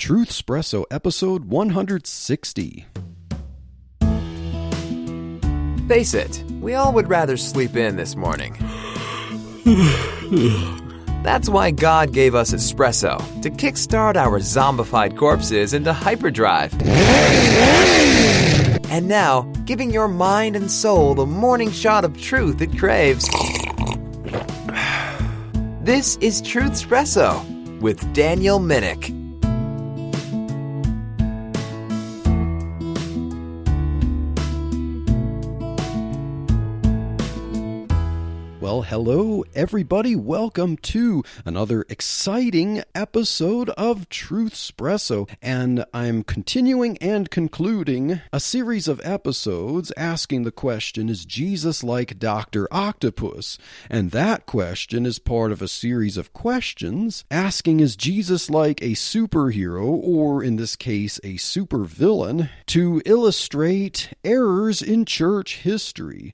Truth Espresso, episode 160. Face it, we all would rather sleep in this morning. That's why God gave us espresso, to kickstart our zombified corpses into hyperdrive. And now, giving your mind and soul the morning shot of truth it craves. This is Truth Espresso with Daniel Minnick. Well, hello, everybody. Welcome to another exciting episode of Truth Espresso. And I'm continuing and concluding a series of episodes asking the question, is Jesus like Dr. Octopus? And that question is part of a series of questions asking, is Jesus like a superhero, or in this case, a supervillain, to illustrate errors in church history?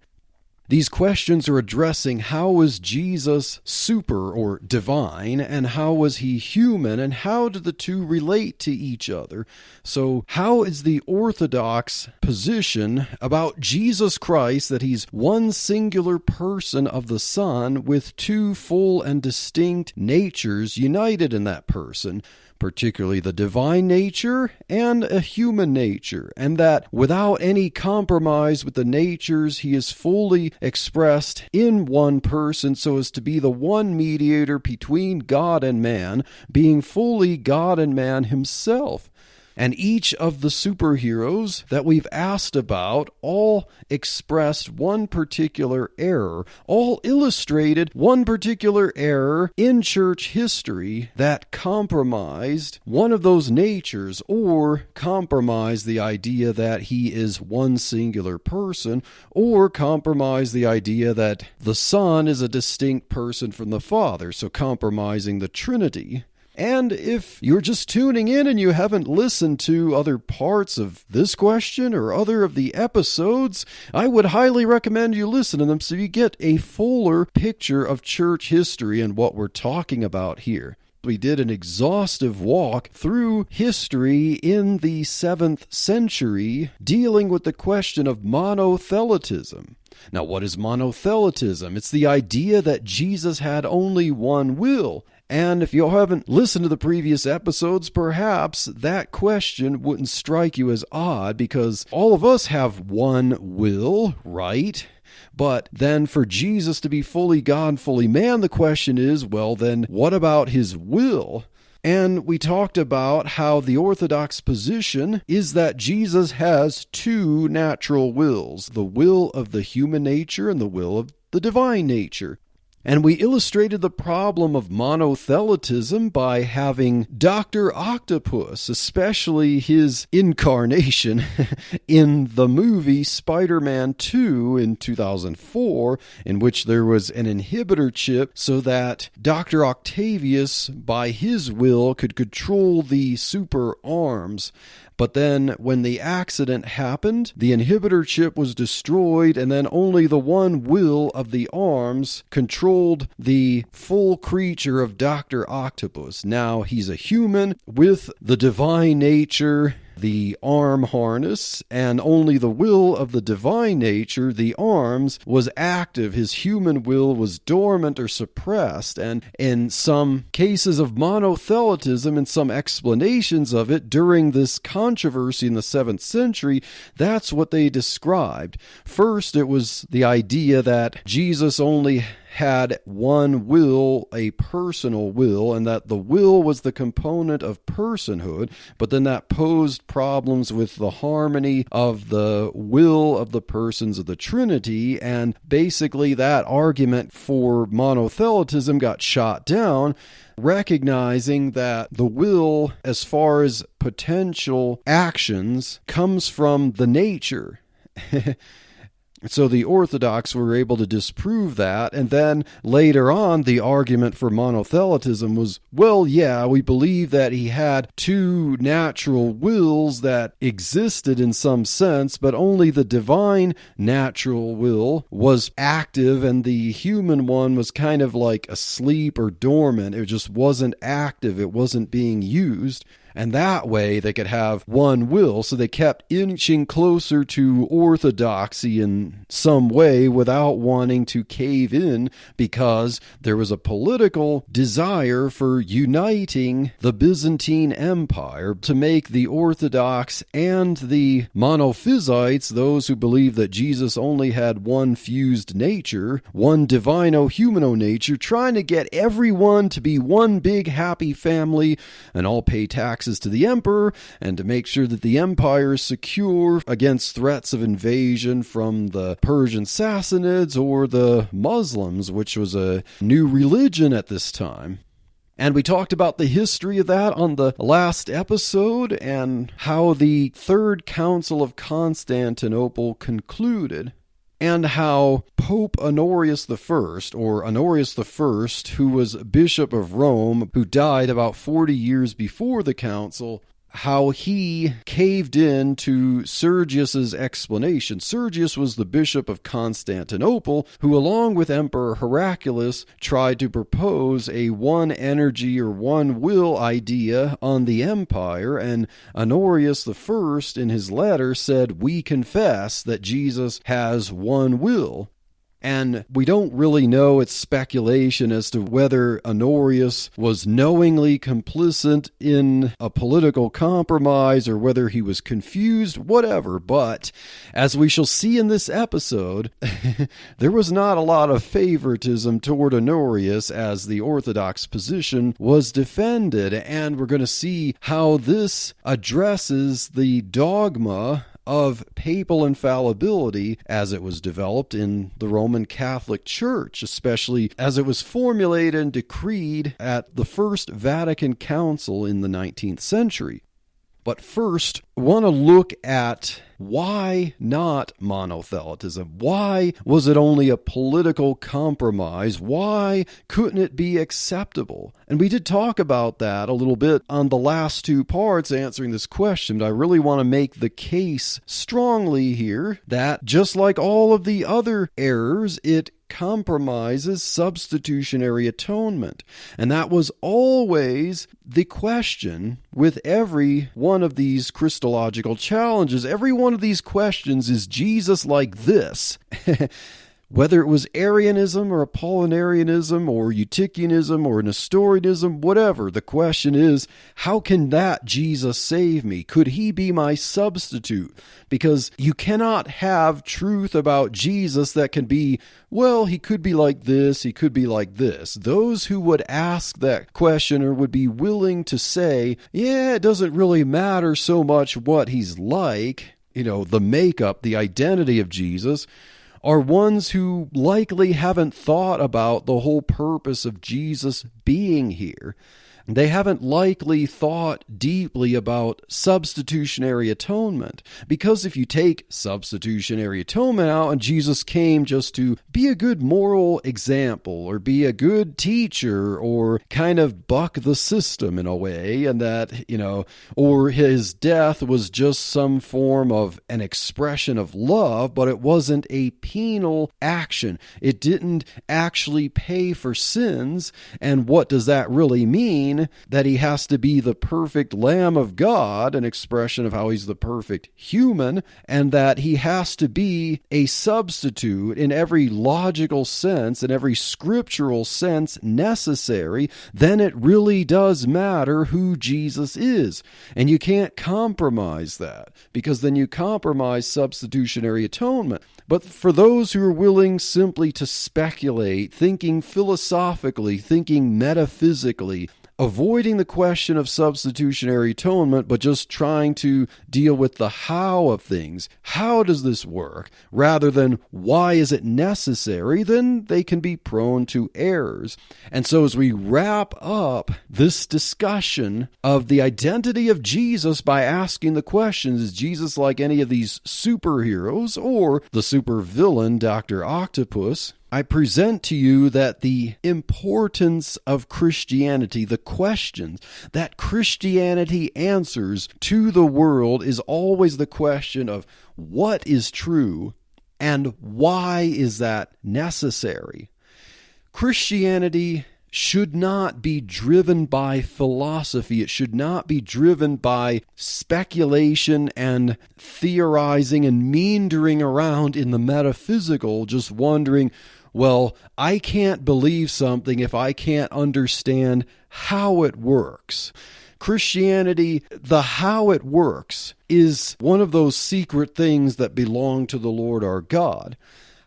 These questions are addressing how was Jesus super or divine, and how was he human, and how do the two relate to each other? So how is the Orthodox position about Jesus Christ, that he's one singular person of the Son with two full and distinct natures united in that person, particularly the divine nature and a human nature, and that without any compromise with the natures, he is fully expressed in one person so as to be the one mediator between God and man, being fully God and man himself. And each of the superheroes that we've asked about all expressed one particular error, all illustrated one particular error in church history that compromised one of those natures, or compromised the idea that he is one singular person, or compromised the idea that the Son is a distinct person from the Father, so compromising the Trinity. And if you're just tuning in and you haven't listened to other parts of this question or other of the episodes, I would highly recommend you listen to them so you get a fuller picture of church history and what we're talking about here. We did an exhaustive walk through history in the 7th century, dealing with the question of monothelitism. Now, what is monothelitism? It's the idea that Jesus had only one will. And if you haven't listened to the previous episodes, perhaps that question wouldn't strike you as odd, because all of us have one will, right? But then for Jesus to be fully God, fully man, the question is, well, then what about his will? And we talked about how the Orthodox position is that Jesus has two natural wills, the will of the human nature and the will of the divine nature. And we illustrated the problem of monothelitism by having Dr. Octopus, especially his incarnation in the movie Spider-Man 2 in 2004, in which there was an inhibitor chip so that Dr. Octavius, by his will, could control the super arms. But then when the accident happened, the inhibitor chip was destroyed, and then only the one will of the arms controlled the full creature of Dr. Octopus. Now he's a human with the divine nature, the arm harness, and only the will of the divine nature, the arms, was active. His human will was dormant or suppressed. And in some cases of monothelitism and some explanations of it during this controversy in the 7th century, that's what they described. First, it was the idea that Jesus only had one will, a personal will, and that the will was the component of personhood, but then that posed problems with the harmony of the will of the persons of the Trinity, and basically that argument for monothelitism got shot down, recognizing that the will, as far as potential actions, comes from the nature. So the Orthodox were able to disprove that, and then later on the argument for monothelitism was, well, yeah, we believe that he had two natural wills that existed in some sense, but only the divine natural will was active, and the human one was kind of like asleep or dormant. It just wasn't active. It wasn't being used. And that way they could have one will. So they kept inching closer to orthodoxy in some way without wanting to cave in, because there was a political desire for uniting the Byzantine Empire to make the Orthodox and the monophysites, those who believe that Jesus only had one fused nature, one divino-humano nature, trying to get everyone to be one big happy family and all pay taxes to the emperor, and to make sure that the empire is secure against threats of invasion from the Persian Sassanids or the Muslims, which was a new religion at this time. And we talked about the history of that on the last episode, and how the Third Council of Constantinople concluded, and how Pope Honorius I, or Honorius I, who was Bishop of Rome, who died about 40 years before the council, how he caved in to Sergius's explanation. Sergius was the Bishop of Constantinople, who along with Emperor Heraclius tried to propose a one energy or one will idea on the empire, and Honorius I in his letter said, "We confess that Jesus has one will." And we don't really know, it's speculation as to whether Honorius was knowingly complicit in a political compromise or whether he was confused, whatever. But as we shall see in this episode, there was not a lot of favoritism toward Honorius as the Orthodox position was defended. And we're going to see how this addresses the dogma of papal infallibility as it was developed in the Roman Catholic Church, especially as it was formulated and decreed at the First Vatican Council in the 19th century. But first, I want to look at why not monothelitism? Why was it only a political compromise? Why couldn't it be acceptable? And we did talk about that a little bit on the last two parts answering this question, but I really want to make the case strongly here that just like all of the other errors, it compromises substitutionary atonement. And that was always the question with every one of these Christological challenges. Every one of these questions is Jesus like this? Whether it was Arianism or Apollinarianism or Eutychianism or Nestorianism, whatever, the question is, how can that Jesus save me? Could he be my substitute? Because you cannot have truth about Jesus that can be, well, he could be like this, he could be like this. Those who would ask that question or would be willing to say, yeah, it doesn't really matter so much what he's like, the makeup, the identity of Jesus, are ones who likely haven't thought about the whole purpose of Jesus being here. They haven't likely thought deeply about substitutionary atonement. Because if you take substitutionary atonement out and Jesus came just to be a good moral example or be a good teacher or kind of buck the system in a way, and that, or his death was just some form of an expression of love, but it wasn't a penal action. It didn't actually pay for sins. And what does that really mean? That he has to be the perfect Lamb of God, an expression of how he's the perfect human, and that he has to be a substitute in every logical sense, in every scriptural sense necessary, then it really does matter who Jesus is. And you can't compromise that, because then you compromise substitutionary atonement. But for those who are willing simply to speculate, thinking philosophically, thinking metaphysically, avoiding the question of substitutionary atonement, but just trying to deal with the how of things. How does this work? Rather than why is it necessary, then they can be prone to errors. And so as we wrap up this discussion of the identity of Jesus by asking the question, is Jesus like any of these superheroes or the supervillain, Dr. Octopus? I present to you that the importance of Christianity, the questions that Christianity answers to the world, is always the question of what is true and why is that necessary. Christianity should not be driven by philosophy. It should not be driven by speculation and theorizing and meandering around in the metaphysical, just wondering, well, I can't believe something if I can't understand how it works. Christianity, the how it works, is one of those secret things that belong to the Lord our God.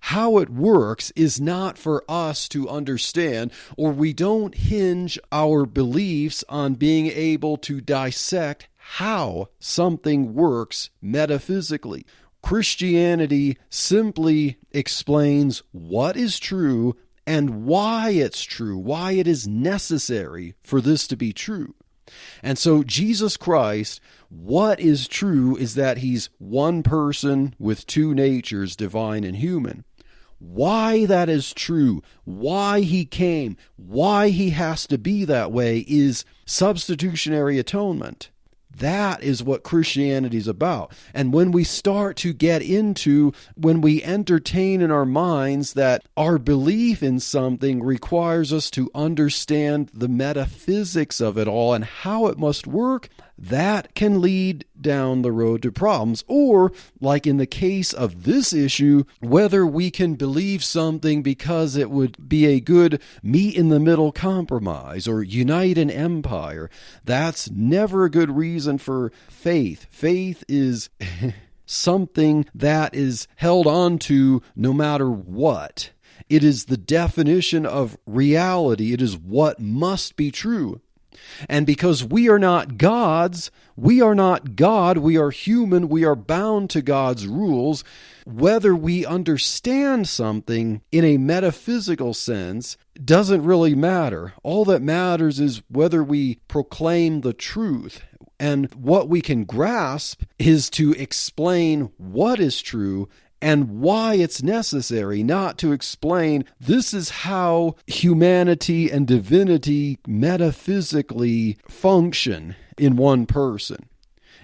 How it works is not for us to understand, or we don't hinge our beliefs on being able to dissect how something works metaphysically. Christianity simply explains what is true and why it's true, why it is necessary for this to be true. And so Jesus Christ, what is true is that he's one person with two natures, divine and human. Why that is true, why he came, why he has to be that way is substitutionary atonement. That is what Christianity is about. And when we start to get into, when we entertain in our minds that our belief in something requires us to understand the metaphysics of it all and how it must work, that can lead down the road to problems. Or, like in the case of this issue, whether we can believe something because it would be a good meet-in-the-middle compromise or unite an empire, that's never a good reason for faith. Faith is something that is held on to no matter what. It is the definition of reality. It is what must be true. And because we are not gods, we are not God, we are human, we are bound to God's rules. Whether we understand something in a metaphysical sense doesn't really matter. All that matters is whether we proclaim the truth. And what we can grasp is to explain what is true and why it's necessary, not to explain this is how humanity and divinity metaphysically function in one person.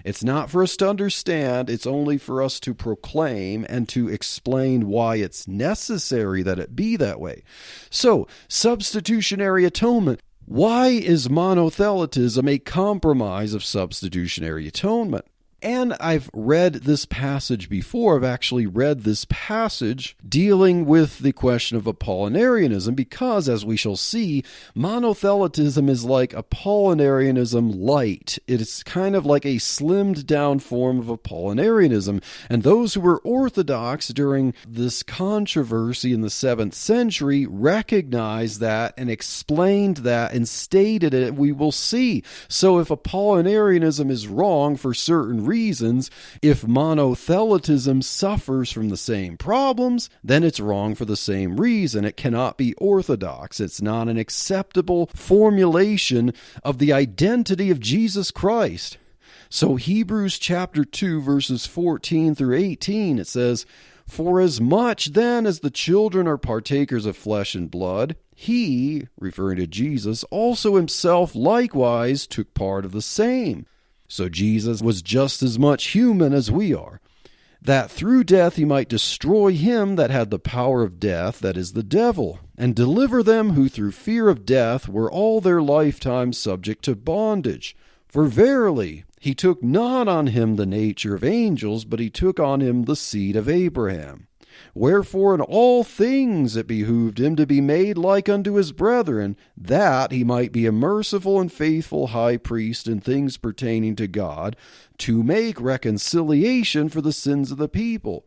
It's not for us to understand, it's only for us to proclaim and to explain why it's necessary that it be that way. So, substitutionary atonement. Why is monothelitism a compromise of substitutionary atonement? And I've read this passage before. I've actually read this passage dealing with the question of Apollinarianism because, as we shall see, monothelitism is like Apollinarianism light. It's kind of like a slimmed down form of Apollinarianism. And those who were Orthodox during this controversy in the 7th century recognized that and explained that and stated it. We will see. So if Apollinarianism is wrong for certain reasons, if monothelitism suffers from the same problems, then it's wrong for the same reason. It cannot be orthodox. It's not an acceptable formulation of the identity of Jesus Christ. So Hebrews chapter 2, verses 14 through 18, it says, "For as much then as the children are partakers of flesh and blood, he," referring to Jesus, "also himself likewise took part of the same." So Jesus was just as much human as we are, that through death he might destroy him that had the power of death, that is the devil, and deliver them who through fear of death were all their lifetime subject to bondage. For verily, he took not on him the nature of angels, but he took on him the seed of Abraham. Wherefore in all things it behooved him to be made like unto his brethren, that he might be a merciful and faithful high priest in things pertaining to God, to make reconciliation for the sins of the people.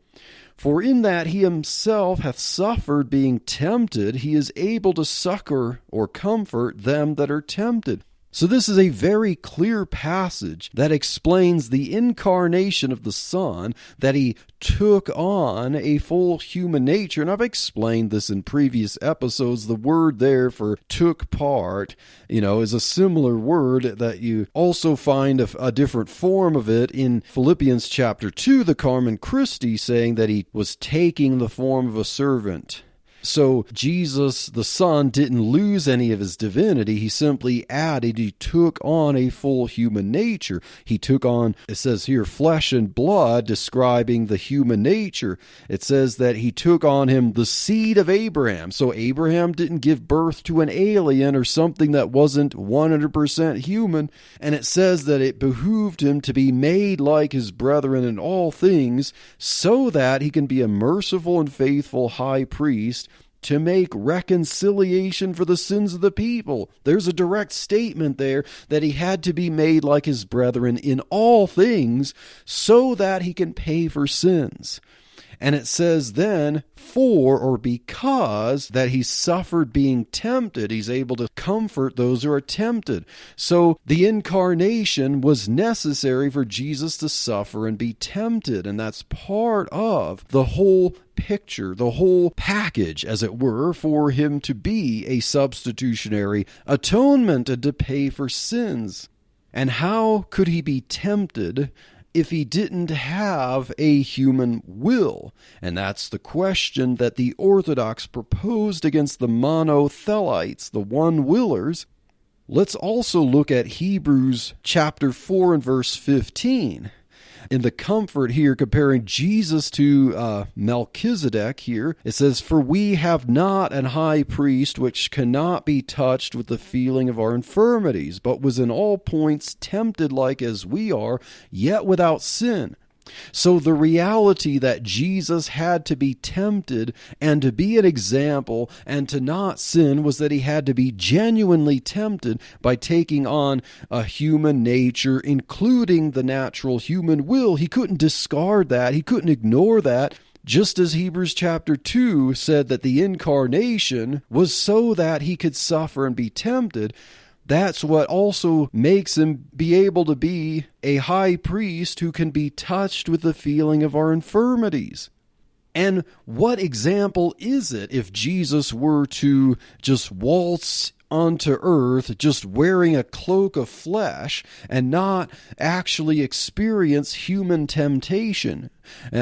For in that he himself hath suffered being tempted, he is able to succor or comfort them that are tempted. So this is a very clear passage that explains the incarnation of the Son, that he took on a full human nature. And I've explained this in previous episodes. The word there for took part, is a similar word that you also find a different form of it in Philippians chapter 2, the Carmen Christi, saying that he was taking the form of a servant. So Jesus, the Son, didn't lose any of his divinity. He simply added, he took on a full human nature. He took on, it says here, flesh and blood, describing the human nature. It says that he took on him the seed of Abraham. So Abraham didn't give birth to an alien or something that wasn't 100% human. And it says that it behooved him to be made like his brethren in all things, so that he can be a merciful and faithful high priest to make reconciliation for the sins of the people. There's a direct statement there that he had to be made like his brethren in all things so that he can pay for sins. And it says then, for or because that he suffered being tempted, he's able to comfort those who are tempted. So the incarnation was necessary for Jesus to suffer and be tempted. And that's part of the whole picture, the whole package, as it were, for him to be a substitutionary atonement and to pay for sins. And how could he be tempted if he didn't have a human will? And that's the question that the Orthodox proposed against the monothelites, the one-willers. Let's also look at Hebrews chapter 4 and verse 15. In the comfort here, comparing Jesus to Melchizedek here, it says, "For we have not an high priest which cannot be touched with the feeling of our infirmities, but was in all points tempted like as we are, yet without sin." So the reality that Jesus had to be tempted and to be an example and to not sin was that he had to be genuinely tempted by taking on a human nature, including the natural human will. He couldn't discard that. He couldn't ignore that. Just as Hebrews chapter 2 said that the incarnation was so that he could suffer and be tempted, that's what also makes him be able to be a high priest who can be touched with the feeling of our infirmities. And what example is it if Jesus were to just waltz onto earth just wearing a cloak of flesh and not actually experience human temptation?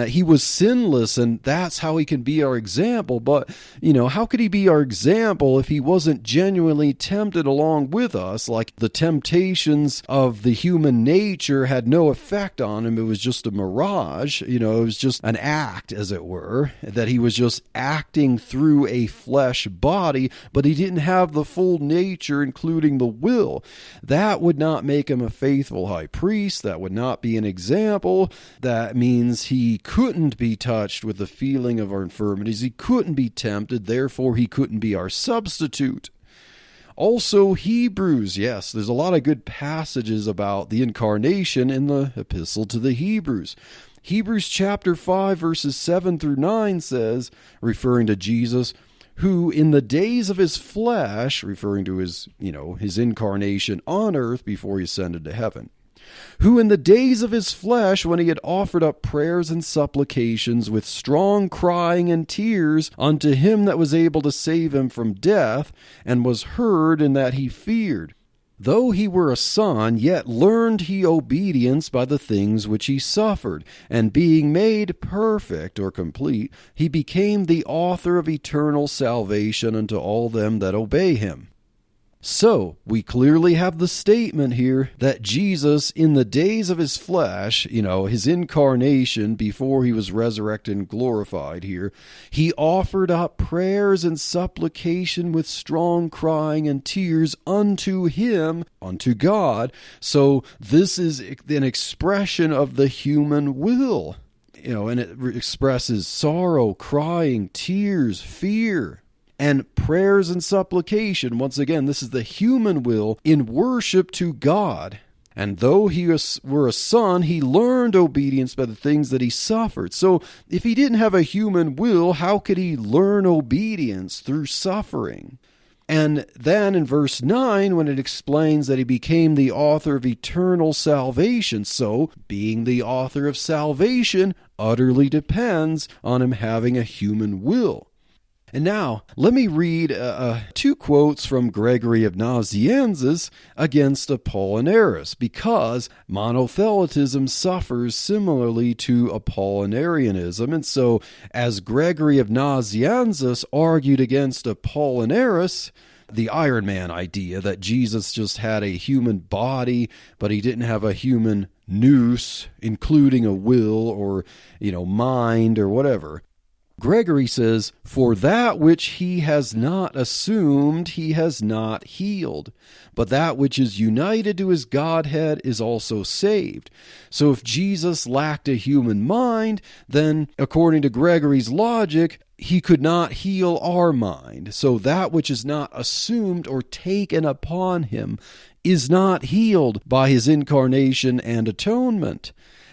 He was sinless, and that's how he can be our example. But, how could he be our example if he wasn't genuinely tempted along with us? Like the temptations of the human nature had no effect on him. It was just a mirage. It was just an act, as it were, that he was just acting through a flesh body, but he didn't have the full nature, including the will. That would not make him a faithful high priest. That would not be an example. That means he couldn't be touched with the feeling of our infirmities. He couldn't be tempted. Therefore, he couldn't be our substitute. Also, Hebrews. Yes, there's a lot of good passages about the incarnation in the epistle to the Hebrews. Hebrews chapter 5, verses 7 through 9 says, referring to Jesus, who in the days of his flesh, referring to his incarnation on earth before he ascended to heaven, who in the days of his flesh, when he had offered up prayers and supplications with strong crying and tears unto him that was able to save him from death, and was heard in that he feared. Though he were a son, yet learned he obedience by the things which he suffered, and being made perfect or complete, he became the author of eternal salvation unto all them that obey him. So, we clearly have the statement here that Jesus, in the days of his flesh, his incarnation before he was resurrected and glorified here, he offered up prayers and supplication with strong crying and tears unto him, unto God. So, this is an expression of the human will, and it expresses sorrow, crying, tears, fear. And prayers and supplication, once again, this is the human will in worship to God. And though he were a son, he learned obedience by the things that he suffered. So if he didn't have a human will, how could he learn obedience through suffering? And then in verse 9, when it explains that he became the author of eternal salvation, so being the author of salvation utterly depends on him having a human will. And now, let me read two quotes from Gregory of Nazianzus against Apollinaris, because monothelitism suffers similarly to Apollinarianism. And so, as Gregory of Nazianzus argued against Apollinaris, the Iron Man idea that Jesus just had a human body, but he didn't have a human nous, including a will or, mind or whatever. Gregory says, "For that which he has not assumed, he has not healed. But that which is united to his Godhead is also saved." So if Jesus lacked a human mind, then, according to Gregory's logic, he could not heal our mind. So that which is not assumed or taken upon him is not healed by his incarnation and atonement.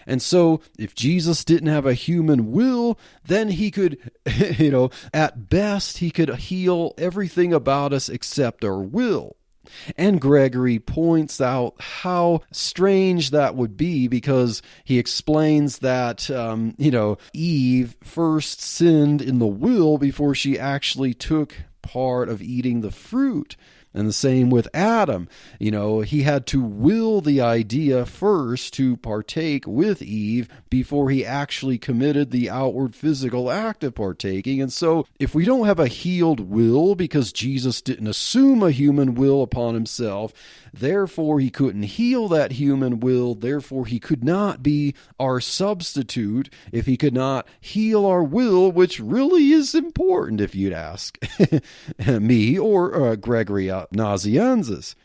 And so, if Jesus didn't have a human will, then he could, at best, he could heal everything about us except our will. And Gregory points out how strange that would be, because he explains that, Eve first sinned in the will before she actually took part of eating the fruit. And the same with Adam. He had to will the idea first to partake with Eve before he actually committed the outward physical act of partaking. And so, if we don't have a healed will because Jesus didn't assume a human will upon himself, therefore he couldn't heal that human will, therefore he could not be our substitute if he could not heal our will, which really is important if you'd ask me or Gregory of Nazianzus.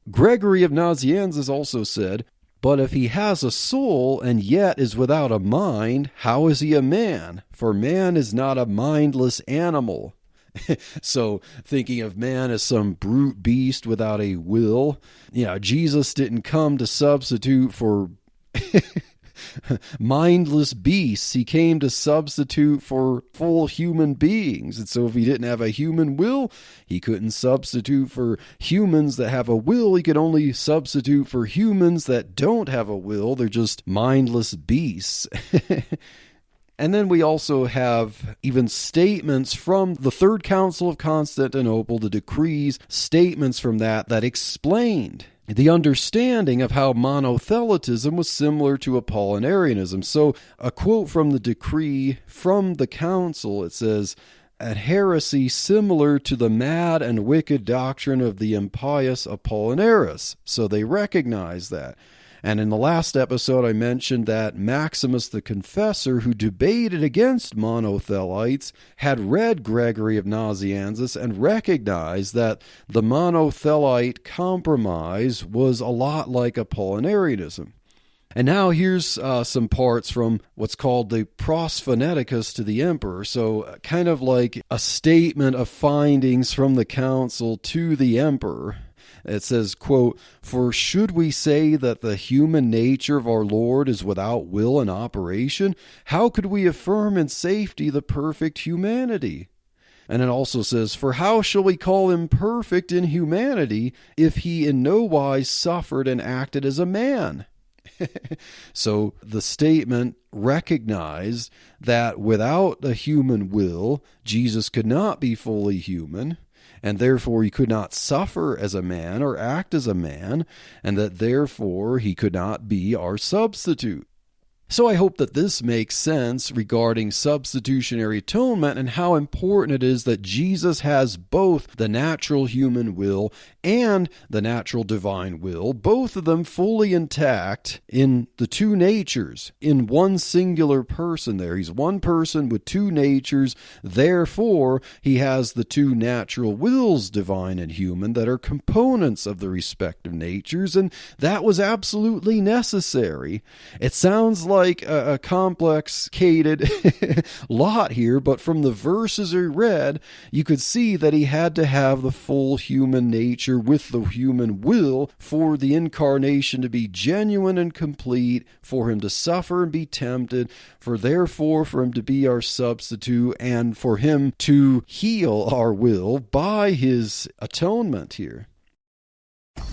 Gregory of Nazianzus also said, "But if he has a soul and yet is without a mind, how is he a man? For man is not a mindless animal." So, thinking of man as some brute beast without a will, Jesus didn't come to substitute for mindless beasts. He came to substitute for full human beings. And so if he didn't have a human will, he couldn't substitute for humans that have a will. He could only substitute for humans that don't have a will. They're just mindless beasts. And then we also have even statements from the Third Council of Constantinople, the decrees, statements from that explained the understanding of how monothelitism was similar to Apollinarianism. So a quote from the decree from the council, it says, "A heresy similar to the mad and wicked doctrine of the impious Apollinaris." So they recognize that. And in the last episode, I mentioned that Maximus the Confessor, who debated against monothelites, had read Gregory of Nazianzus and recognized that the monothelite compromise was a lot like Apollinarianism. And now here's some parts from what's called the Prosphoneticus to the Emperor. So kind of like a statement of findings from the council to the emperor. It says, quote, "For should we say that the human nature of our Lord is without will and operation, how could we affirm in safety the perfect humanity?" And it also says, "For how shall we call him perfect in humanity if he in no wise suffered and acted as a man?" So the statement recognized that without a human will, Jesus could not be fully human, and therefore he could not suffer as a man or act as a man, and that therefore he could not be our substitute. So I hope that this makes sense regarding substitutionary atonement and how important it is that Jesus has both the natural human will and the natural divine will, both of them fully intact in the two natures, in one singular person there. He's one person with two natures, therefore he has the two natural wills, divine and human, that are components of the respective natures, and that was absolutely necessary. It sounds like a complicated lot here, but from the verses we read, you could see that he had to have the full human nature with the human will for the incarnation to be genuine and complete, for him to suffer and be tempted, for him to be our substitute, and for him to heal our will by his atonement here.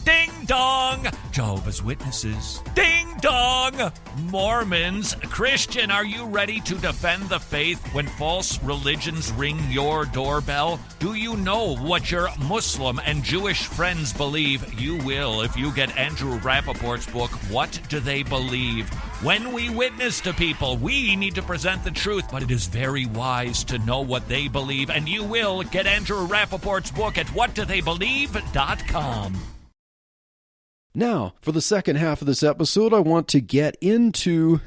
Ding dong! Jehovah's Witnesses. Ding dong! Mormons. Christian, are you ready to defend the faith when false religions ring your doorbell? Do you know what your Muslim and Jewish friends believe? You will if you get Andrew Rappaport's book, What Do They Believe? When we witness to people, we need to present the truth, but it is very wise to know what they believe, and you will get Andrew Rappaport's book at whatdotheybelieve.com. Now, for the second half of this episode, I want to get into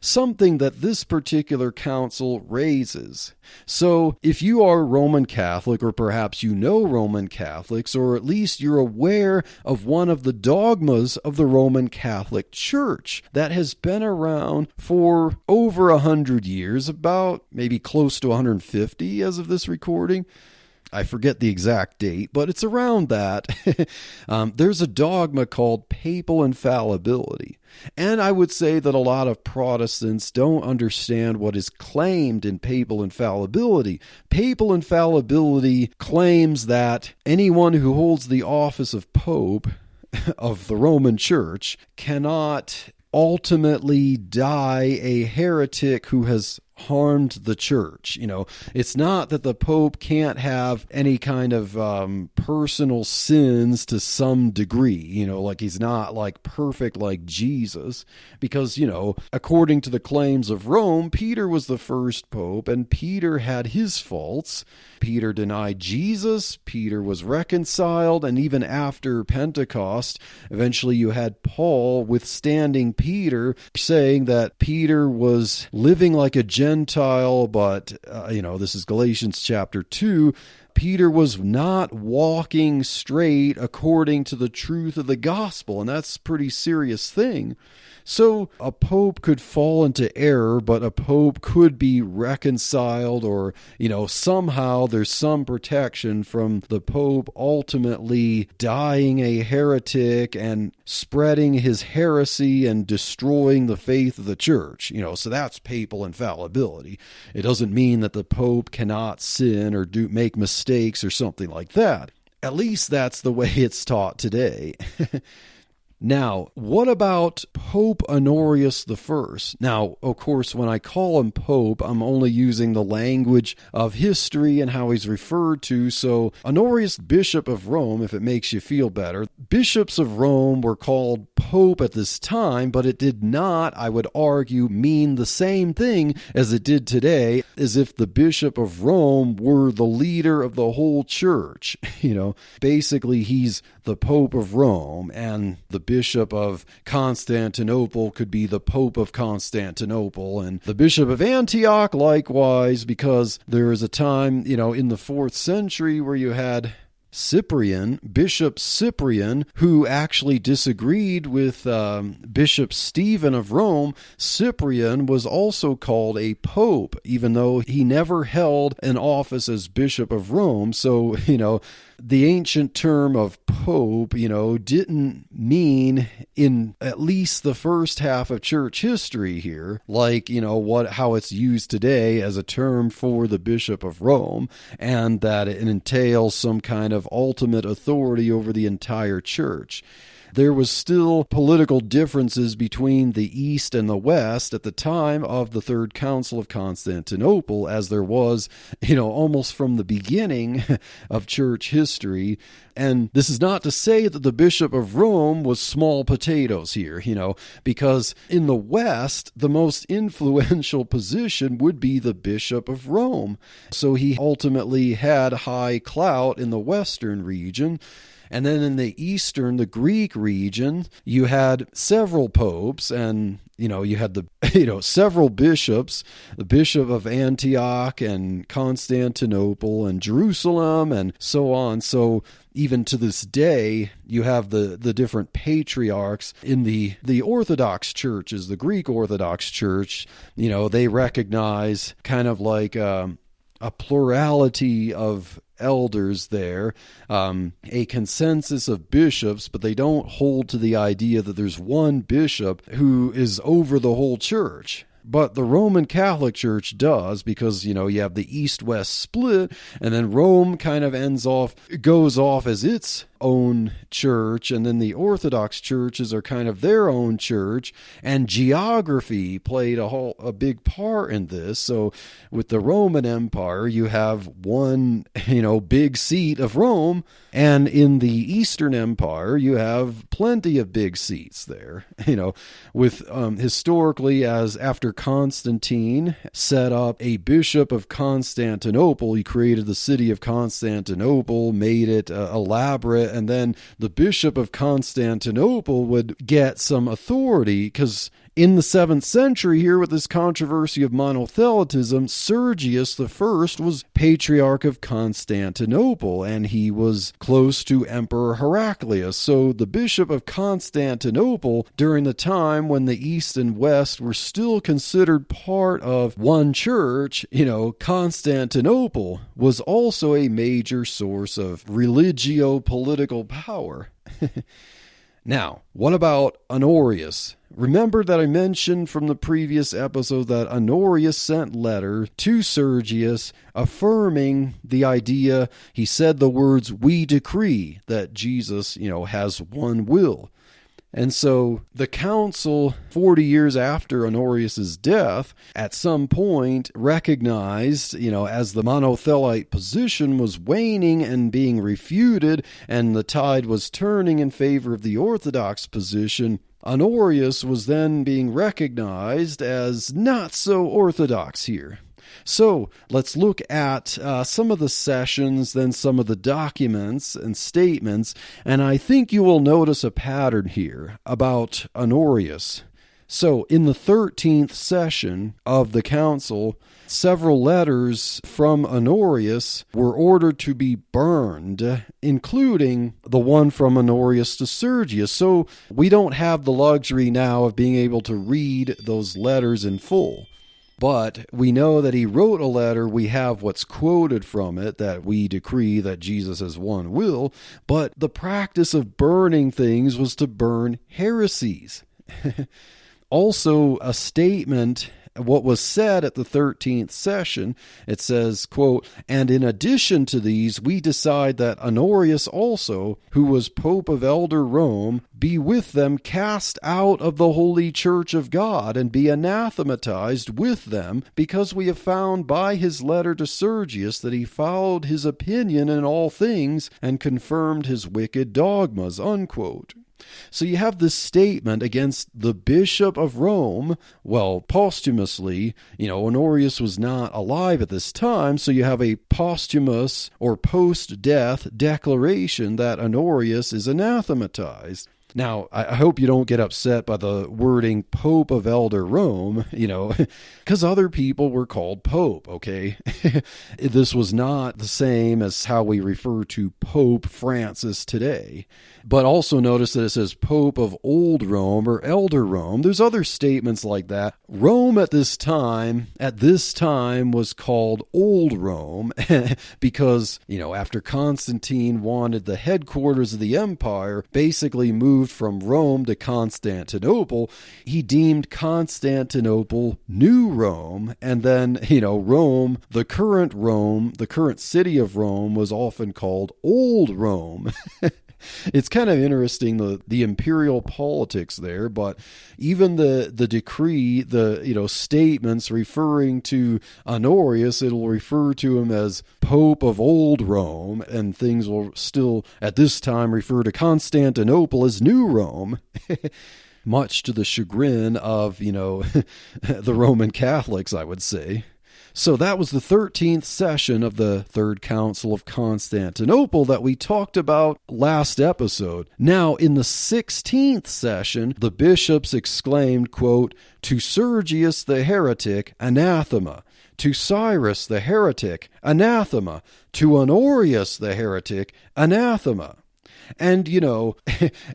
something that this particular council raises. So, if you are Roman Catholic, or perhaps you know Roman Catholics, or at least you're aware of one of the dogmas of the Roman Catholic Church that has been around for over 100 years, about maybe close to 150 as of this recording. I forget the exact date, but it's around that. There's a dogma called papal infallibility. And I would say that a lot of Protestants don't understand what is claimed in papal infallibility. Papal infallibility claims that anyone who holds the office of Pope of the Roman Church cannot ultimately die a heretic who has harmed the church. It's not that the Pope can't have any kind of personal sins to some degree, like he's not like perfect like Jesus, because, according to the claims of Rome, Peter was the first Pope and Peter had his faults. Peter denied Jesus, Peter was reconciled, and even after Pentecost, eventually you had Paul withstanding Peter, saying that Peter was living like a Gentile, but, this is Galatians chapter 2, Peter was not walking straight according to the truth of the gospel, and that's a pretty serious thing. So a pope could fall into error, but a pope could be reconciled, or, somehow there's some protection from the pope ultimately dying a heretic and spreading his heresy and destroying the faith of the church. So that's papal infallibility. It doesn't mean that the pope cannot sin or make mistakes or something like that. At least that's the way it's taught today. Now, what about Pope Honorius I? Now, of course, when I call him Pope, I'm only using the language of history and how he's referred to. So, Honorius, Bishop of Rome, if it makes you feel better. Bishops of Rome were called Pope at this time, but it did not, I would argue, mean the same thing as it did today, as if the Bishop of Rome were the leader of the whole church. Basically, he's the Pope of Rome, and the Bishop of Constantinople could be the Pope of Constantinople, and the Bishop of Antioch likewise, because there was a time, in the 4th century where you had Cyprian, Bishop Cyprian, who actually disagreed with Bishop Stephen of Rome. Cyprian was also called a pope, even though he never held an office as Bishop of Rome. So, the ancient term of pope, didn't mean in at least the first half of church history here, like, how it's used today as a term for the Bishop of Rome, and that it entails some kind of ultimate authority over the entire church. There was still political differences between the East and the West at the time of the Third Council of Constantinople, as there was, almost from the beginning of church history. And this is not to say that the Bishop of Rome was small potatoes here, because in the West, the most influential position would be the Bishop of Rome. So he ultimately had high clout in the Western region. And then in the Eastern, the Greek region, you had several popes, and, you had several bishops, the Bishop of Antioch and Constantinople and Jerusalem and so on. So even to this day, you have the different patriarchs in the Orthodox churches, the Greek Orthodox Church. They recognize kind of like a plurality of elders there, a consensus of bishops, but they don't hold to the idea that there's one bishop who is over the whole church. But the Roman Catholic Church does, because, you have the East-West split, and then Rome kind of goes off as its own church, and then the Orthodox churches are kind of their own church, and geography played a big part in this. So with the Roman Empire, you have one, big seat of Rome, and in the Eastern Empire, you have plenty of big seats there, with historically, as after Constantine set up a bishop of Constantinople, he created the city of Constantinople, made it elaborate, and then the bishop of Constantinople would get some authority, because in the 7th century here, with this controversy of monothelitism, Sergius I was Patriarch of Constantinople, and he was close to Emperor Heraclius. So the Bishop of Constantinople, during the time when the East and West were still considered part of one church, Constantinople was also a major source of religio-political power. Now, what about Honorius? Remember that I mentioned from the previous episode that Honorius sent letter to Sergius affirming the idea. He said the words, "We decree that Jesus, has one will." And so the council, 40 years after Honorius' death, at some point recognized, as the monothelite position was waning and being refuted, and the tide was turning in favor of the Orthodox position, Honorius was then being recognized as not so orthodox here. So let's look at some of the sessions, then some of the documents and statements, and I think you will notice a pattern here about Honorius. So in the 13th session of the council, several letters from Honorius were ordered to be burned, including the one from Honorius to Sergius. So we don't have the luxury now of being able to read those letters in full. But we know that he wrote a letter. We have what's quoted from it, that we decree that Jesus has one will. But the practice of burning things was to burn heresies. Also, a statement, what was said at the 13th session, it says, quote, "And in addition to these, we decide that Honorius also, who was Pope of Elder Rome, be with them cast out of the holy church of God, and be anathematized with them, because we have found by his letter to Sergius that he followed his opinion in all things, and confirmed his wicked dogmas," unquote. So you have this statement against the Bishop of Rome. Well, posthumously, Honorius was not alive at this time, so you have a posthumous or post-death declaration that Honorius is anathematized. Now, I hope you don't get upset by the wording Pope of Elder Rome, because other people were called Pope, okay? This was not the same as how we refer to Pope Francis today. But also notice that it says Pope of Old Rome or Elder Rome. There's other statements like that. Rome at this time was called Old Rome because, after Constantine wanted the headquarters of the empire, basically moved from Rome to Constantinople, he deemed Constantinople New Rome, and then, Rome, the current city of Rome, was often called Old Rome. It's kind of interesting, the imperial politics there, but even the decree, the statements referring to Honorius, it'll refer to him as Pope of Old Rome, and things will still at this time refer to Constantinople as New Rome. Much to the chagrin of, the Roman Catholics, I would say. So that was the 13th session of the Third Council of Constantinople that we talked about last episode. Now, in the 16th session, the bishops exclaimed, quote, "To Sergius the heretic, anathema. To Cyrus the heretic, anathema. To Honorius the heretic, anathema." And,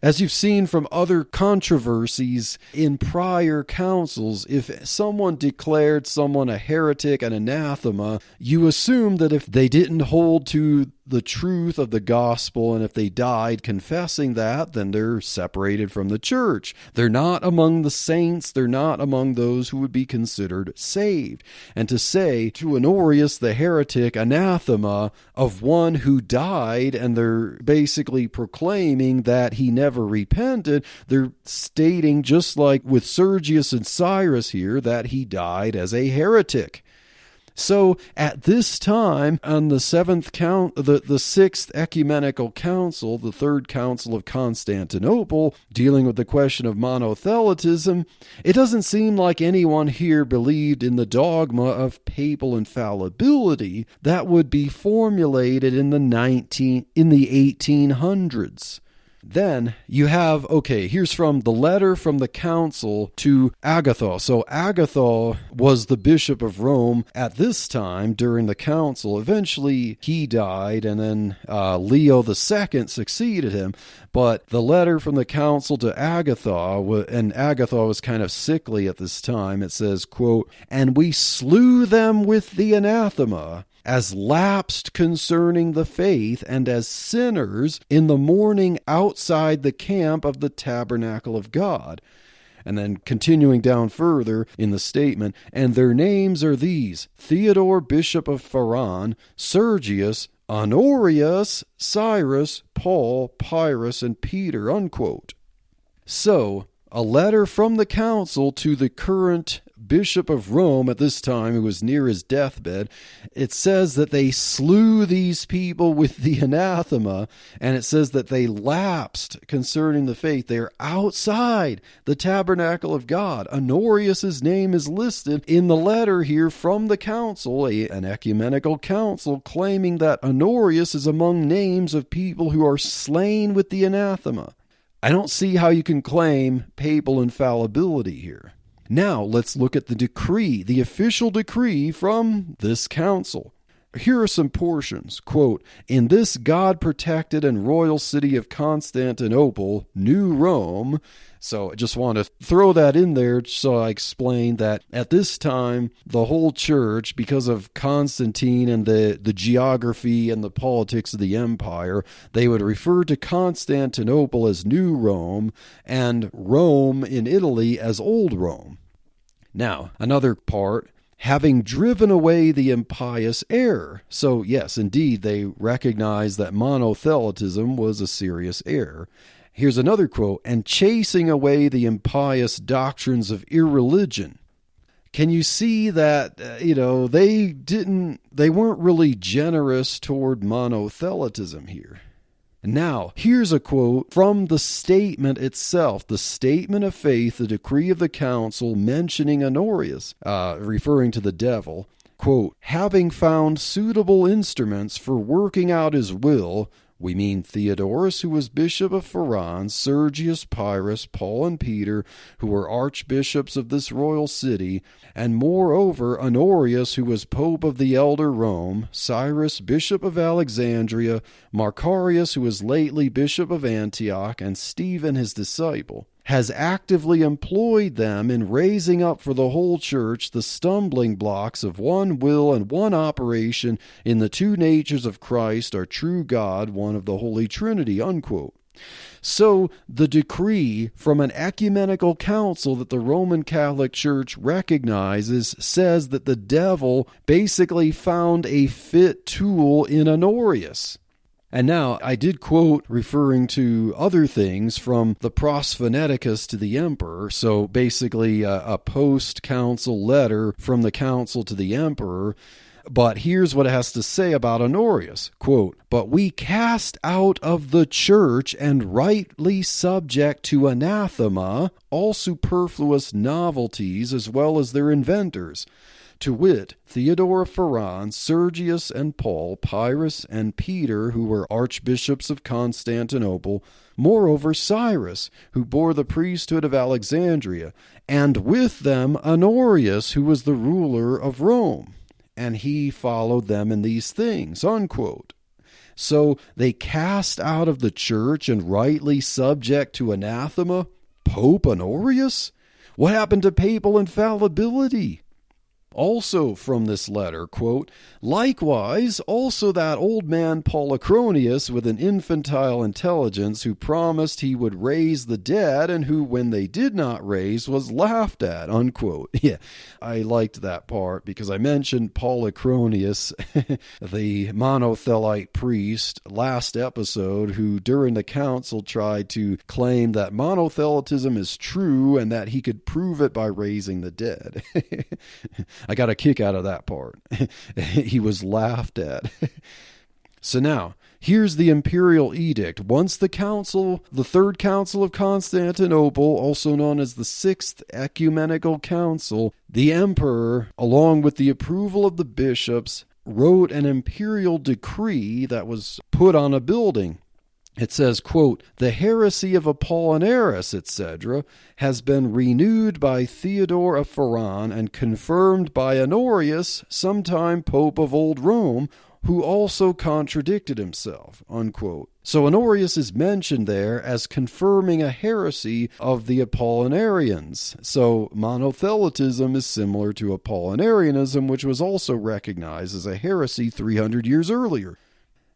as you've seen from other controversies in prior councils, if someone declared someone a heretic and anathema, you assume that if they didn't hold to the truth of the gospel, and if they died confessing that, then they're separated from the church. They're not among the saints. They're not among those who would be considered saved. And to say to Honorius the heretic, anathema, of one who died, and they're basically proclaiming that he never repented, they're stating, just like with Sergius and Cyrus here, that he died as a heretic. So at this time, on the sixth ecumenical council, the third council of Constantinople, dealing with the question of monothelitism, it doesn't seem like anyone here believed in the dogma of papal infallibility that would be formulated in the 1800s. Then you have, here's from the letter from the council to Agatha. So Agatha was the bishop of Rome at this time during the council. Eventually he died, and then Leo II succeeded him. But the letter from the council to Agatha, and Agatha was kind of sickly at this time, it says, quote, "And we slew them with the anathema, as lapsed concerning the faith, and as sinners in the morning outside the camp of the tabernacle of God." And then continuing down further in the statement, "And their names are these: Theodore, bishop of Ferran, Sergius, Honorius, Cyrus, Paul, Pyrrhus, and Peter," unquote. So, a letter from the council to the current bishop of Rome at this time, who was near his deathbed, it says that they slew these people with the anathema, and it says that they lapsed concerning the faith. They are outside the tabernacle of God. Honorius's name is listed in the letter here from the council, an ecumenical council, claiming that Honorius is among names of people who are slain with the anathema. I don't see how you can claim papal infallibility here. Now, let's look at the decree, the official decree from this council. Here are some portions. Quote, "In this God-protected and royal city of Constantinople, New Rome." So I just want to throw that in there so I explain that at this time, the whole church, because of Constantine and the geography and the politics of the empire, they would refer to Constantinople as New Rome and Rome in Italy as Old Rome. Now, another part, having driven away the impious error. So, yes, indeed, they recognize that monothelitism was a serious error. Here's another quote, "And chasing away the impious doctrines of irreligion." Can you see that, they weren't really generous toward monothelitism here? Now, here's a quote from the statement itself, the statement of faith, the decree of the council mentioning Honorius, referring to the devil. Quote, "Having found suitable instruments for working out his will," we mean Theodorus, who was bishop of Ferran, Sergius, Pyrrhus, Paul, and Peter, who were archbishops of this royal city, and moreover Honorius, who was pope of the elder Rome, Cyrus, bishop of Alexandria, Macarius, who was lately bishop of Antioch, and Stephen, his disciple, has actively employed them in raising up for the whole church the stumbling blocks of one will and one operation in the two natures of Christ, our true God, one of the Holy Trinity," unquote. So the decree from an ecumenical council that the Roman Catholic Church recognizes says that the devil basically found a fit tool in Honorius. And now, I did quote referring to other things from the Prosphoneticus to the emperor, so basically a post-council letter from the council to the emperor. But here's what it has to say about Honorius. Quote, "But we cast out of the church and rightly subject to anathema all superfluous novelties as well as their inventors, to wit, Theodore of Ferran, Sergius and Paul, Pyrrhus and Peter, who were archbishops of Constantinople, moreover Cyrus, who bore the priesthood of Alexandria, and with them Honorius, who was the ruler of Rome, and he followed them in these things," unquote. So they cast out of the church and rightly subject to anathema Pope Honorius? What happened to papal infallibility? Also from this letter, quote, "Likewise, also that old man Polychronius with an infantile intelligence, who promised he would raise the dead, and who, when they did not raise, was laughed at," unquote. Yeah, I liked that part because I mentioned Polychronius, the monothelite priest, last episode, who during the council tried to claim that monothelitism is true and that he could prove it by raising the dead. I got a kick out of that part. He was laughed at. So now, here's the imperial edict. Once the Third Council of Constantinople, also known as the Sixth Ecumenical Council, the emperor, along with the approval of the bishops, wrote an imperial decree that was put on a building. It says, quote, "The heresy of Apollinaris, etc., has been renewed by Theodore of Ferran and confirmed by Honorius, sometime Pope of Old Rome, who also contradicted himself," unquote. So Honorius is mentioned there as confirming a heresy of the Apollinarians. So monothelitism is similar to Apollinarianism, which was also recognized as a heresy 300 years earlier.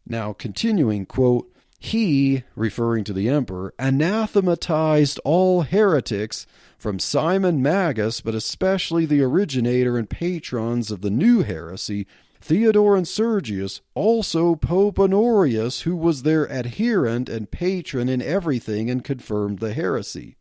Now continuing, quote, "He," referring to the emperor, "anathematized all heretics, from Simon Magus, but especially the originator and patrons of the new heresy, Theodore and Sergius, also Pope Honorius, who was their adherent and patron in everything and confirmed the heresy,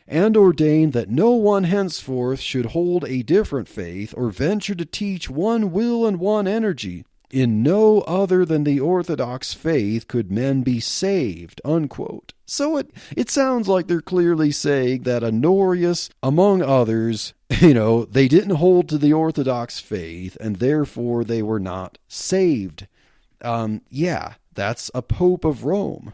and ordained that no one henceforth should hold a different faith or venture to teach one will and one energy. In no other than the Orthodox faith could men be saved," unquote. So it sounds like they're clearly saying that Honorius, among others, they didn't hold to the Orthodox faith, and therefore they were not saved. Yeah, that's a Pope of Rome.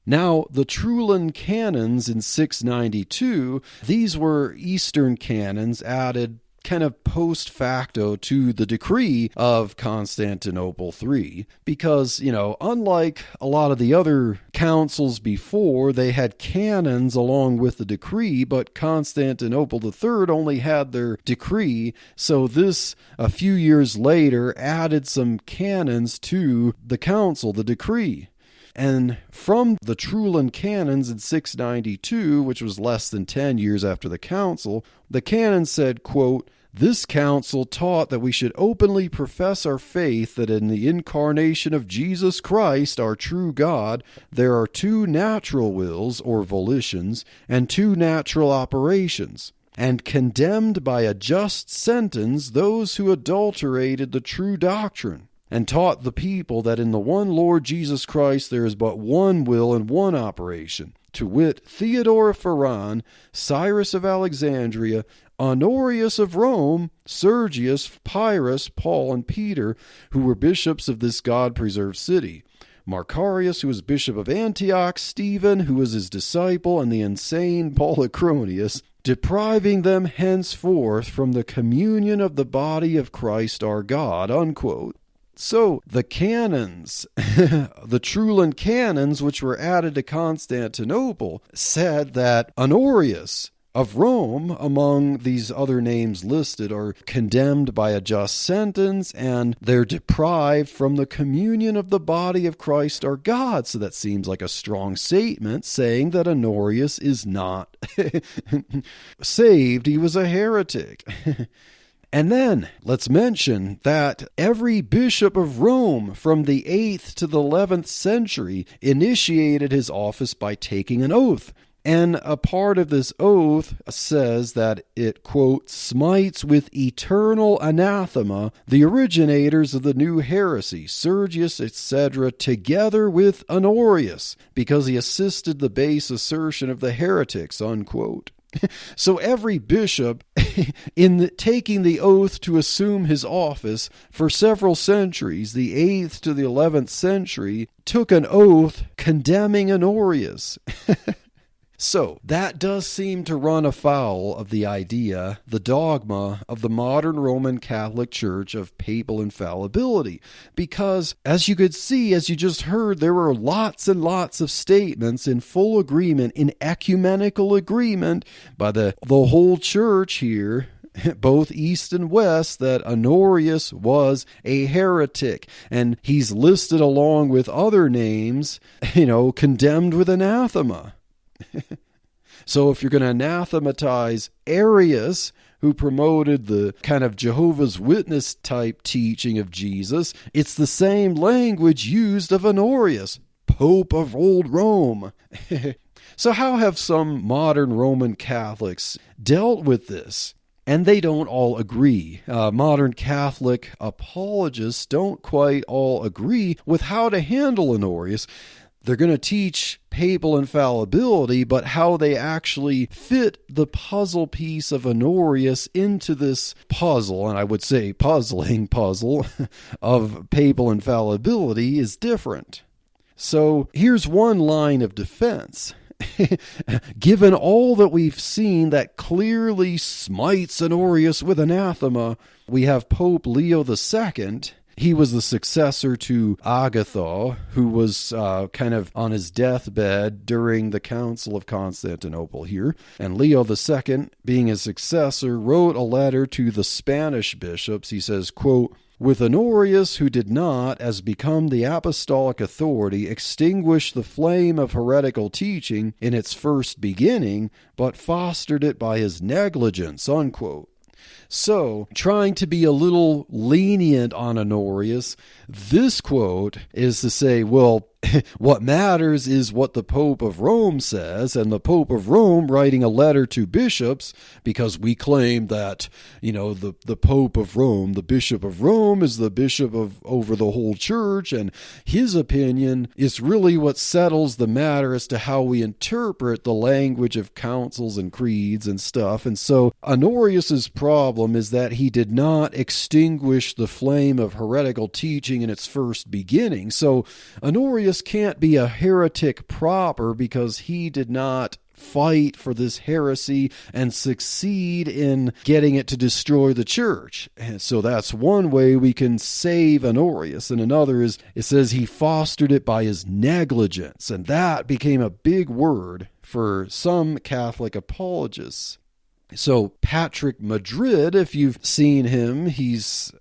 Now, the Trullan canons in 692, these were Eastern canons added kind of post facto to the decree of Constantinople III, because, unlike a lot of the other councils before, they had canons along with the decree, but Constantinople III only had their decree, so this, a few years later, added some canons to the council, the decree. And from the Trullan canons in 692, which was less than 10 years after the council, the canon said, quote, "This council taught that we should openly profess our faith that in the incarnation of Jesus Christ, our true God, there are two natural wills, or volitions, and two natural operations, and condemned by a just sentence those who adulterated the true doctrine, and taught the people that in the one Lord Jesus Christ there is but one will and one operation, to wit, Theodore of Ferran, Cyrus of Alexandria, Honorius of Rome, Sergius, Pyrrhus, Paul, and Peter, who were bishops of this God-preserved city, Macarius, who was bishop of Antioch, Stephen, who was his disciple, and the insane Polychronius, depriving them henceforth from the communion of the body of Christ our God," unquote. So the canons, the Trullan canons, which were added to Constantinople, said that Honorius of Rome, among these other names listed, are condemned by a just sentence, and they're deprived from the communion of the body of Christ our God. So that seems like a strong statement saying that Honorius is not saved. He was a heretic. And then, let's mention that every bishop of Rome from the 8th to the 11th century initiated his office by taking an oath. And a part of this oath says that it, quote, "smites with eternal anathema the originators of the new heresy, Sergius, etc., together with Honorius, because he assisted the base assertion of the heretics," unquote. So every bishop, in taking the oath to assume his office for several centuries, the 8th to the 11th century, took an oath condemning Honorius. So that does seem to run afoul of the idea, the dogma of the modern Roman Catholic Church of papal infallibility, because as you could see, as you just heard, there were lots and lots of statements in full agreement, in ecumenical agreement by the whole church here, both east and west, that Honorius was a heretic, and he's listed along with other names, condemned with anathema. So if you're going to anathematize Arius, who promoted the kind of Jehovah's Witness type teaching of Jesus, it's the same language used of Honorius, Pope of Old Rome. So how have some modern Roman Catholics dealt with this? And they don't all agree. Modern Catholic apologists don't quite all agree with how to handle Honorius. They're going to teach papal infallibility, but how they actually fit the puzzle piece of Honorius into this puzzle, and I would say puzzling puzzle, of papal infallibility is different. So here's one line of defense. Given all that we've seen that clearly smites Honorius with anathema, we have Pope Leo II. He was the successor to Agatha, who was kind of on his deathbed during the Council of Constantinople here. And Leo II, being his successor, wrote a letter to the Spanish bishops. He says, quote, "With Honorius, who did not, as become the apostolic authority, extinguish the flame of heretical teaching in its first beginning, but fostered it by his negligence," unquote. So, trying to be a little lenient on Honorius, this quote is to say, well, what matters is what the Pope of Rome says, and the Pope of Rome writing a letter to bishops, because we claim that, the Pope of Rome, the Bishop of Rome, is the bishop over the whole church, and his opinion is really what settles the matter as to how we interpret the language of councils and creeds and stuff. And so Honorius's problem is that he did not extinguish the flame of heretical teaching in its first beginning. So Honorius can't be a heretic proper because he did not fight for this heresy and succeed in getting it to destroy the church. And so that's one way we can save Honorius. And another is, it says he fostered it by his negligence. And that became a big word for some Catholic apologists. So Patrick Madrid, if you've seen him, he's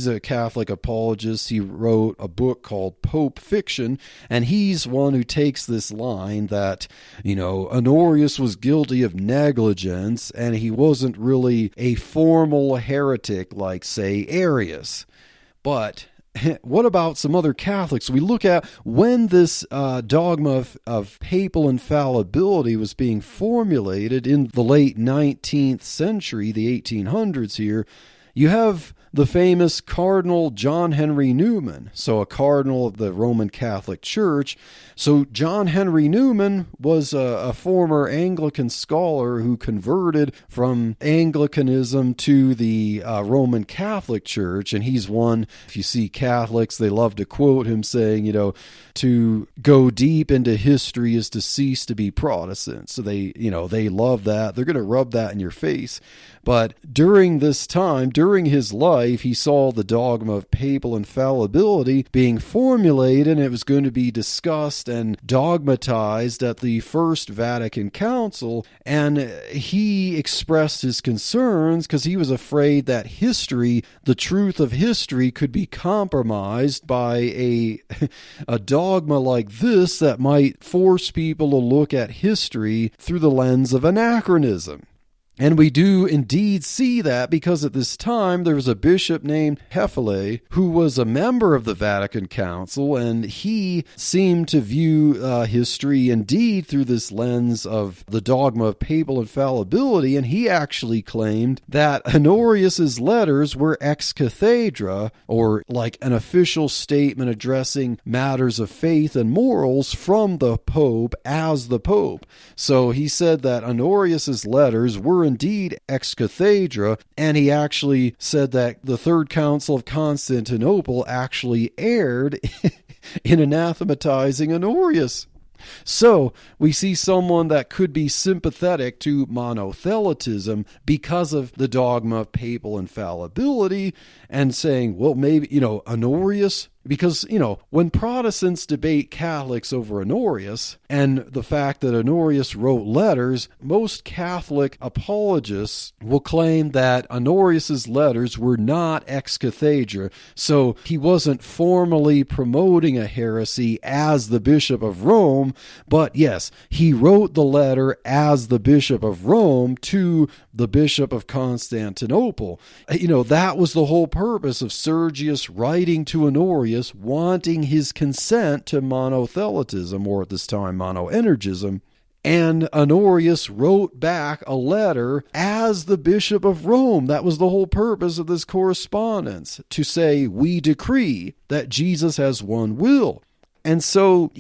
a Catholic apologist. He wrote a book called Pope Fiction, and he's one who takes this line that, Honorius was guilty of negligence, and he wasn't really a formal heretic like, say, Arius. But what about some other Catholics? We look at when this dogma of papal infallibility was being formulated in the late 19th century, the 1800s here. You have the famous Cardinal John Henry Newman, so a cardinal of the Roman Catholic Church. So John Henry Newman was a former Anglican scholar who converted from Anglicanism to the Roman Catholic Church, and he's one, if you see Catholics, they love to quote him saying, to go deep into history is to cease to be Protestant. So they love that. They're going to rub that in your face. But during this time, during his life, he saw the dogma of papal infallibility being formulated, and it was going to be discussed and dogmatized at the First Vatican Council. And he expressed his concerns because he was afraid that history, the truth of history, could be compromised by a dogma like this that might force people to look at history through the lens of anachronism. And we do indeed see that because at this time there was a bishop named Hefele who was a member of the Vatican Council, and he seemed to view history indeed through this lens of the dogma of papal infallibility, and he actually claimed that Honorius's letters were ex cathedra, or like an official statement addressing matters of faith and morals from the Pope as the Pope. So he said that Honorius's letters were indeed ex cathedra, and he actually said that the Third Council of Constantinople actually erred in anathematizing Honorius. So we see someone that could be sympathetic to monothelitism because of the dogma of papal infallibility and saying, well, maybe, Honorius Because, when Protestants debate Catholics over Honorius and the fact that Honorius wrote letters, most Catholic apologists will claim that Honorius's letters were not ex cathedra, so he wasn't formally promoting a heresy as the Bishop of Rome, but yes, he wrote the letter as the Bishop of Rome to the Bishop of Constantinople. That was the whole purpose of Sergius writing to Honorius, wanting his consent to monothelitism, or at this time monoenergism, and Honorius wrote back a letter as the Bishop of Rome. That was the whole purpose of this correspondence, to say, we decree that Jesus has one will. And so,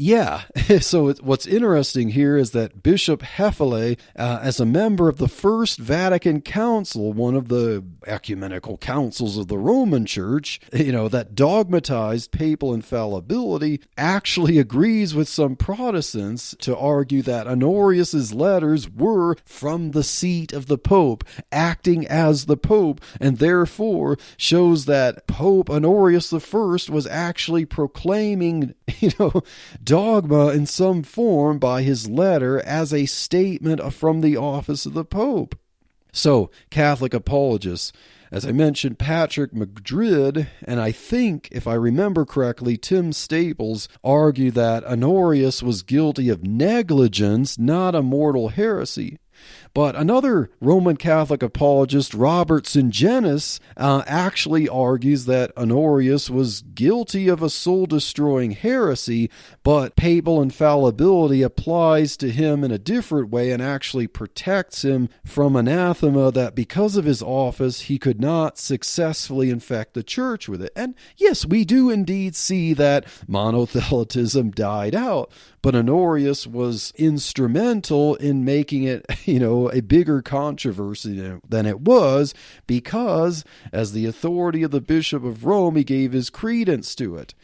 what's interesting here is that Bishop Hefele, as a member of the First Vatican Council, one of the ecumenical councils of the Roman Church, that dogmatized papal infallibility, actually agrees with some Protestants to argue that Honorius's letters were from the seat of the Pope, acting as the Pope, and therefore shows that Pope Honorius I was actually proclaiming dogma in some form by his letter as a statement from the office of the Pope. So, Catholic apologists, as I mentioned, Patrick Madrid, and I think, if I remember correctly, Tim Staples, argue that Honorius was guilty of negligence, not a mortal heresy. But another Roman Catholic apologist, Robert Sungenis, actually argues that Honorius was guilty of a soul-destroying heresy, but papal infallibility applies to him in a different way and actually protects him from anathema, that because of his office he could not successfully infect the church with it. And yes, we do indeed see that monothelitism died out, but Honorius was instrumental in making it, a bigger controversy than it was, because as the authority of the Bishop of Rome, he gave his credence to it.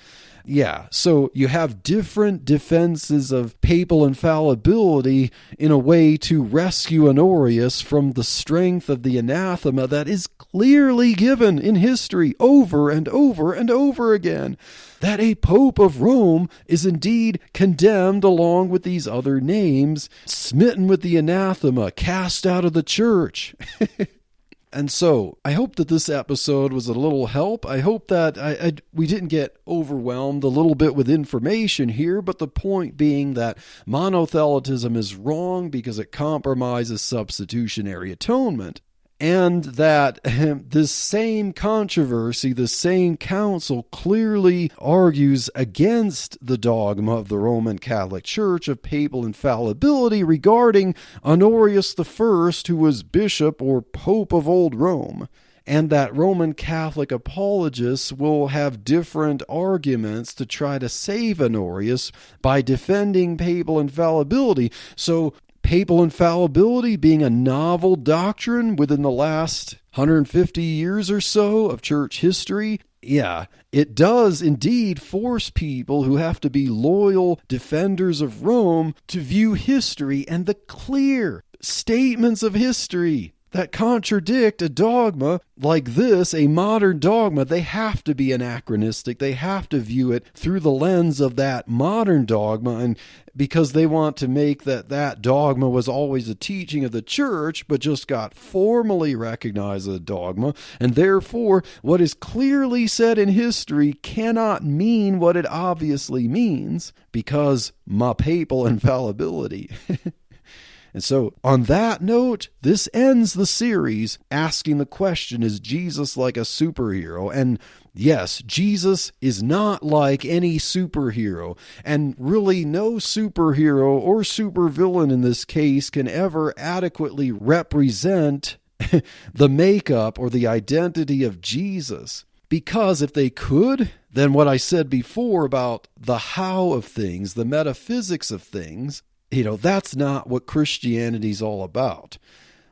Yeah, so you have different defenses of papal infallibility in a way to rescue Honorius from the strength of the anathema that is clearly given in history over and over and over again, that a Pope of Rome is indeed condemned along with these other names, smitten with the anathema, cast out of the church. And so, I hope that this episode was a little help. I hope that we didn't get overwhelmed a little bit with information here, but the point being that monothelitism is wrong because it compromises substitutionary atonement. And that this same controversy, the same council clearly argues against the dogma of the Roman Catholic Church of papal infallibility regarding Honorius I, who was bishop or pope of Old Rome. And that Roman Catholic apologists will have different arguments to try to save Honorius by defending papal infallibility. So, papal infallibility being a novel doctrine within the last 150 years or so of church history, yeah, it does indeed force people who have to be loyal defenders of Rome to view history and the clear statements of history that contradict a dogma like this, a modern dogma. They have to be anachronistic. They have to view it through the lens of that modern dogma, and because they want to make that dogma was always a teaching of the church, but just got formally recognized as a dogma, and therefore what is clearly said in history cannot mean what it obviously means, because my papal infallibility. And so, on that note, this ends the series asking the question, is Jesus like a superhero? And yes, Jesus is not like any superhero. And really, no superhero or supervillain in this case can ever adequately represent the makeup or the identity of Jesus. Because if they could, then what I said before about the how of things, the metaphysics of things, that's not what Christianity's all about.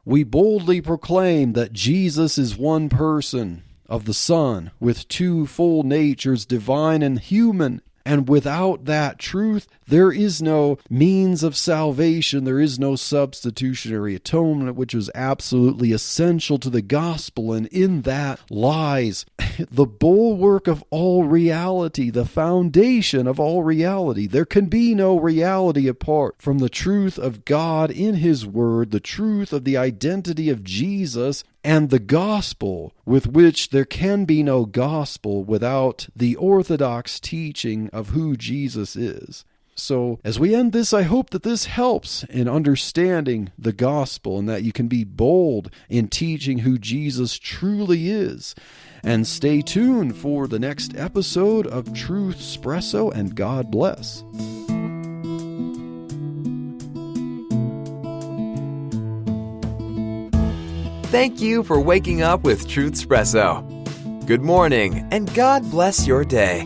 We boldly proclaim that Jesus is one person of the Son with two full natures, divine and human. And without that truth, There is no means of salvation. There is no substitutionary atonement, which is absolutely essential to the gospel. And in that lies the bulwark of all reality, the foundation of all reality. There can be no reality apart from the truth of God in His Word, the truth of the identity of Jesus, and the gospel, with which there can be no gospel without the orthodox teaching of who Jesus is. So, as we end this, I hope that this helps in understanding the gospel and that you can be bold in teaching who Jesus truly is. And stay tuned for the next episode of Truth Espresso, and God bless. Thank you for waking up with Truth Espresso. Good morning, and God bless your day.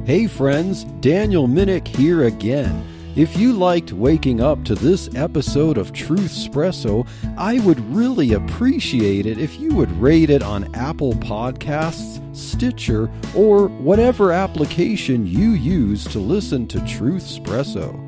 Hey friends, Daniel Minnick here again. If you liked waking up to this episode of Truth Espresso, I would really appreciate it if you would rate it on Apple Podcasts, Stitcher, or whatever application you use to listen to Truth Espresso.